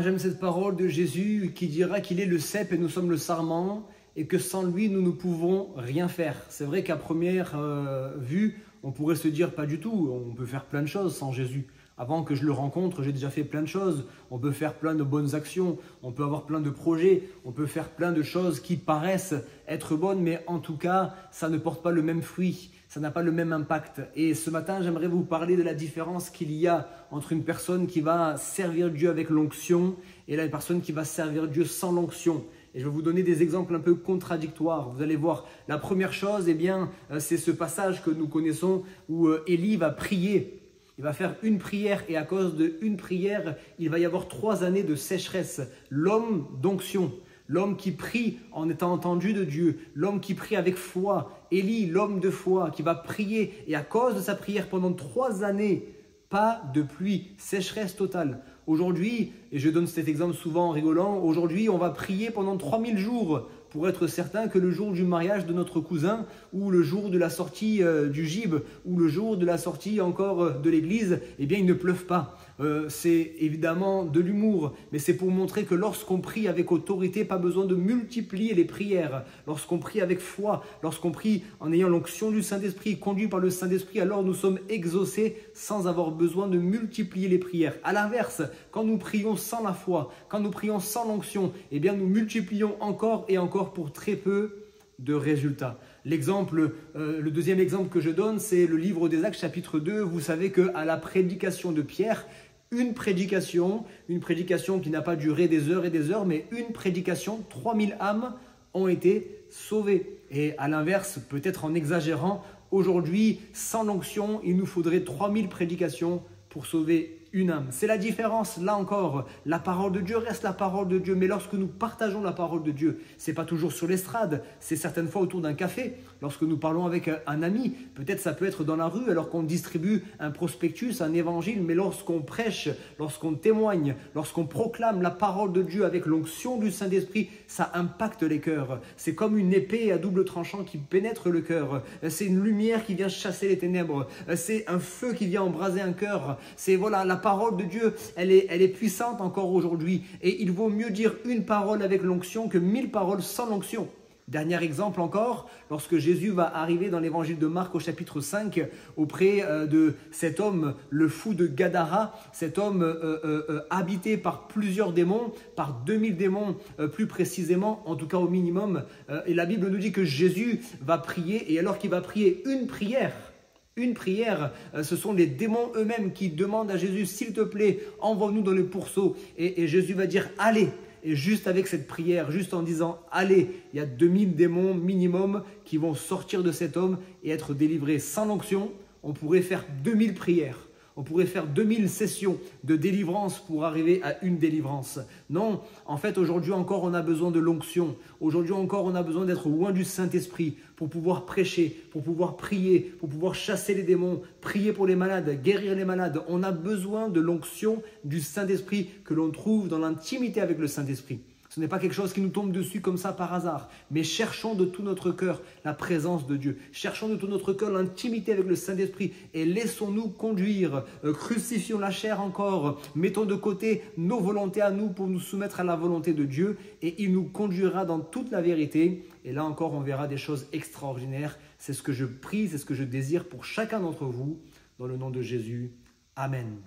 j'aime cette parole de Jésus qui dira qu'il est le cep et nous sommes le sarment et que sans lui, nous ne pouvons rien faire. C'est vrai qu'à première vue, on pourrait se dire pas du tout, on peut faire plein de choses sans Jésus. Avant que je le rencontre, j'ai déjà fait plein de choses. On peut faire plein de bonnes actions, on peut avoir plein de projets, on peut faire plein de choses qui paraissent être bonnes, mais en tout cas, ça ne porte pas le même fruit, ça n'a pas le même impact. Et ce matin, j'aimerais vous parler de la différence qu'il y a entre une personne qui va servir Dieu avec l'onction et la personne qui va servir Dieu sans l'onction. Et je vais vous donner des exemples un peu contradictoires. Vous allez voir, la première chose, c'est ce passage que nous connaissons où Élie va prier. Il va faire une prière et à cause d'une prière, il va y avoir 3 années de sécheresse. L'homme d'onction, l'homme qui prie en étant entendu de Dieu, l'homme qui prie avec foi, Élie, l'homme de foi, qui va prier et à cause de sa prière pendant 3 années, pas de pluie, sécheresse totale. Aujourd'hui, et je donne cet exemple souvent en rigolant, aujourd'hui on va prier pendant 3000 jours pour être certain que le jour du mariage de notre cousin ou le jour de la sortie du gib ou le jour de la sortie encore de l'église, eh bien il ne pleuve pas. C'est évidemment de l'humour, mais c'est pour montrer que lorsqu'on prie avec autorité, pas besoin de multiplier les prières. Lorsqu'on prie avec foi, lorsqu'on prie en ayant l'onction du Saint-Esprit, conduit par le Saint-Esprit, alors nous sommes exaucés sans avoir besoin de multiplier les prières. À l'inverse, quand nous prions sans la foi, quand nous prions sans l'onction, eh bien nous multiplions encore et encore pour très peu de résultats. Le deuxième exemple que je donne, c'est le livre des Actes chapitre 2. Vous savez qu'à la prédication de Pierre, une prédication qui n'a pas duré des heures et des heures, mais une prédication, 3000 âmes ont été sauvées. Et à l'inverse, peut-être en exagérant, aujourd'hui, sans l'onction, il nous faudrait 3000 prédications pour sauver une âme. C'est la différence, là encore, la parole de Dieu reste la parole de Dieu, mais lorsque nous partageons la parole de Dieu, c'est pas toujours sur l'estrade, c'est certaines fois autour d'un café, lorsque nous parlons avec un ami, peut-être ça peut être dans la rue alors qu'on distribue un prospectus, un évangile, mais lorsqu'on prêche, lorsqu'on témoigne, lorsqu'on proclame la parole de Dieu avec l'onction du Saint-Esprit, ça impacte les cœurs. C'est comme une épée à double tranchant qui pénètre le cœur, c'est une lumière qui vient chasser les ténèbres, c'est un feu qui vient embraser un cœur, c'est voilà, la parole de Dieu, elle est puissante encore aujourd'hui et il vaut mieux dire une parole avec l'onction que 1000 paroles sans l'onction. Dernier exemple encore, lorsque Jésus va arriver dans l'évangile de Marc au chapitre 5 auprès de cet homme, le fou de Gadara, cet homme habité par plusieurs démons, par 2000 démons plus précisément, en tout cas au minimum, et la Bible nous dit que Jésus va prier et alors qu'il va prier une prière, ce sont les démons eux-mêmes qui demandent à Jésus, s'il te plaît, envoie-nous dans le pourceau. Et Jésus va dire, allez. Et juste avec cette prière, juste en disant, allez, il y a 2000 démons minimum qui vont sortir de cet homme et être délivrés. Sans l'onction, on pourrait faire 2000 prières. On pourrait faire 2000 sessions de délivrance pour arriver à une délivrance. Non, en fait, aujourd'hui encore, on a besoin de l'onction. Aujourd'hui encore, on a besoin d'être loin du Saint-Esprit pour pouvoir prêcher, pour pouvoir prier, pour pouvoir chasser les démons, prier pour les malades, guérir les malades. On a besoin de l'onction du Saint-Esprit que l'on trouve dans l'intimité avec le Saint-Esprit. Ce n'est pas quelque chose qui nous tombe dessus comme ça par hasard, mais cherchons de tout notre cœur la présence de Dieu. Cherchons de tout notre cœur l'intimité avec le Saint-Esprit et laissons-nous conduire. Crucifions la chair encore, mettons de côté nos volontés à nous pour nous soumettre à la volonté de Dieu et il nous conduira dans toute la vérité. Et là encore, on verra des choses extraordinaires. C'est ce que je prie, c'est ce que je désire pour chacun d'entre vous. Dans le nom de Jésus, Amen.